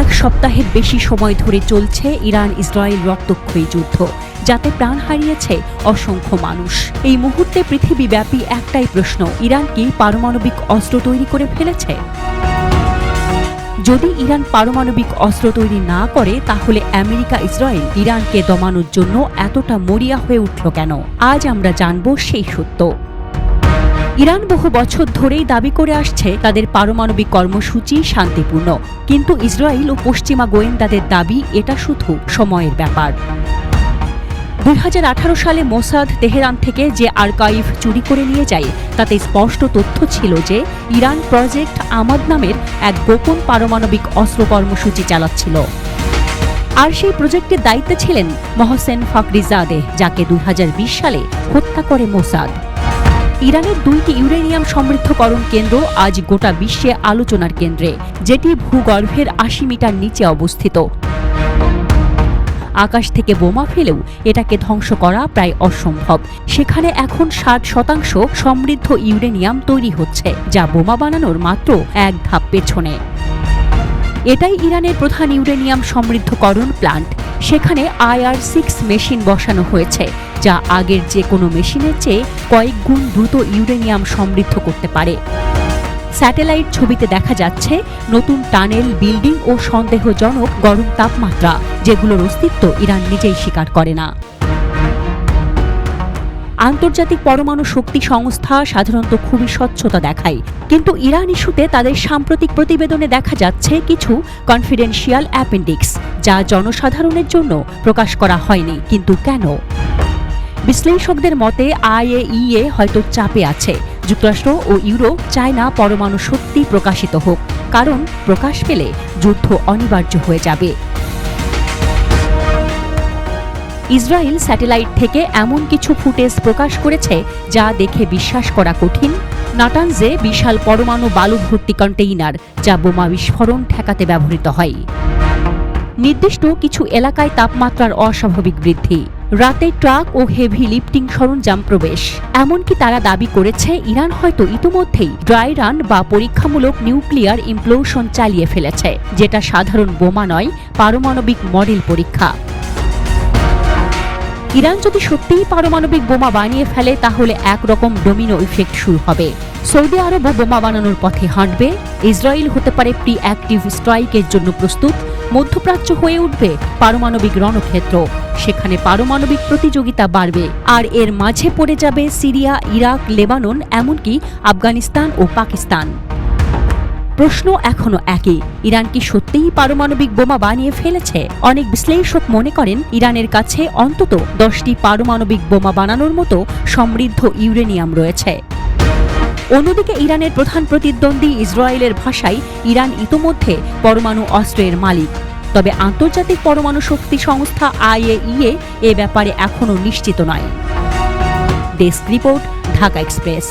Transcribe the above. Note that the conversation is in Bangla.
এক সপ্তাহের বেশি সময় ধরে চলছে ইরান ইসরায়েল রক্তক্ষয়ী যুদ্ধ, যাতে প্রাণ হারিয়েছে অসংখ্য মানুষ। এই মুহূর্তে পৃথিবীব্যাপী একটাই প্রশ্ন, ইরান কি পারমাণবিক অস্ত্র তৈরি করে ফেলেছে? যদি ইরান পারমাণবিক অস্ত্র তৈরি না করে, তাহলে আমেরিকা ইসরায়েল ইরানকে দমানোর জন্য এতটা মরিয়া হয়ে উঠল কেন? আজ আমরা জানব সেই সত্য। ইরান বহু বছর ধরেই দাবি করে আসছে তাদের পারমাণবিক কর্মসূচি শান্তিপূর্ণ, কিন্তু ইসরায়েল ও পশ্চিমা গোয়েন্দাদের দাবি এটা শুধু সময়ের ব্যাপার। 2018 সালে মোসাদ তেহরান থেকে যে আর্কাইভ চুরি করে নিয়ে যায়, তাতে স্পষ্ট তথ্য ছিল যে ইরান প্রজেক্ট আমাদ নামের এক গোপন পারমাণবিক অস্ত্র কর্মসূচি চালাচ্ছিল। আর সেই প্রজেক্টের দায়িত্বে ছিলেন মহসেন ফাখরিজাদেহ, যাকে 2020 সালে হত্যা করে মোসাদ। ইরানের 2টি ইউরেনিয়াম সমৃদ্ধকরণ কেন্দ্র আজ গোটা বিশ্বে আলোচনার কেন্দ্রে, যেটি ভূগর্ভের 80 মিটার নিচে অবস্থিত। আকাশ থেকে বোমা ফেলেও এটাকে ধ্বংস করা প্রায় অসম্ভব। সেখানে এখন 60% সমৃদ্ধ ইউরেনিয়াম তৈরি হচ্ছে, যা বোমা বানানোর মাত্র এক ধাপ পেছনে। এটাই ইরানের প্রধান ইউরেনিয়াম সমৃদ্ধকরণ প্লান্ট। সেখানে IR-6 মেশিন বসানো হয়েছে, যা আগের যে কোনো মেশিনের চেয়ে কয়েক গুণ দ্রুত ইউরেনিয়াম সমৃদ্ধ করতে পারে। স্যাটেলাইট ছবিতে দেখা যাচ্ছে নতুন টানেল, বিল্ডিং ও সন্দেহজনক গরম তাপমাত্রা, যেগুলোর অস্তিত্ব ইরান নিজেই স্বীকার করে না। আন্তর্জাতিক পরমাণু শক্তি সংস্থা সাধারণত খুবই স্বচ্ছতা দেখায়, কিন্তু ইরান ইস্যুতে তাদের সাম্প্রতিক প্রতিবেদনে দেখা যাচ্ছে কিছু কনফিডেন্সিয়াল অ্যাপেন্ডিক্স, যা জনসাধারণের জন্য প্রকাশ করা হয়নি। কিন্তু কেন? বিশ্লেষকদের মতে IAEA হয়তো চাপে আছে। যুক্তরাষ্ট্র ও ইউরোপ চায় না পরমাণু শক্তি প্রকাশিত হোক, কারণ প্রকাশ পেলে যুদ্ধ অনিবার্য হয়ে যাবে। ইসরায়েল স্যাটেলাইট থেকে এমন কিছু ফুটেজ প্রকাশ করেছে যা দেখে বিশ্বাস করা কঠিন। নাটানজে বিশাল পরমাণু বালু ভর্তি কন্টেইনার, যা বোমা বিস্ফোরণ ঠেকাতে ব্যবহৃত হয়। নির্দিষ্ট কিছু এলাকায় তাপমাত্রার অস্বাভাবিক বৃদ্ধি, রাতে ট্রাক ও হেভি লিফটিং সরঞ্জাম প্রবেশ। এমনকি তারা দাবি করেছে ইরান হয়তো ইতিমধ্যেই ড্রাই রান বা পরীক্ষামূলক নিউক্লিয়ার ইমপ্লোশন চালিয়ে ফেলেছে, যেটা সাধারণ বোমা নয়, পারমাণবিক মডেল পরীক্ষা। ইরান যদি সত্যিই পারমাণবিক বোমা বানিয়ে ফেলে, তাহলে একরকম ডোমিনো ইফেক্ট শুরু হবে। সৌদি আরবও বোমা বানানোর পথে হাঁটবে, ইসরায়েল হতে পারে প্রি অ্যাক্টিভ স্ট্রাইকের জন্য প্রস্তুত, মধ্যপ্রাচ্য হয়ে উঠবে পারমাণবিক রণক্ষেত্র। সেখানে পারমাণবিক প্রতিযোগিতা বাড়বে, আর এর মাঝে পড়ে যাবে সিরিয়া, ইরাক, লেবানন, এমনকি আফগানিস্তান ও পাকিস্তান। প্রশ্ন এখনো একই, ইরান কি সত্যিই পারমাণবিক বোমা বানিয়ে ফেলেছে? অনেক বিশ্লেষক মনে করেন ইরানের কাছে অন্তত 10টি পারমাণবিক বোমা বানানোর মতো সমৃদ্ধ ইউরেনিয়াম রয়েছে। অন্যদিকে ইরানের প্রধান প্রতিদ্বন্দ্বী ইসরায়েলের ভাষায় ইরান ইতোমধ্যে পরমাণু অস্ত্রের মালিক। তবে আন্তর্জাতিক পরমাণু শক্তি সংস্থা IAEA এ ব্যাপারে এখনও নিশ্চিত নয়। Desk report, Dhaka express.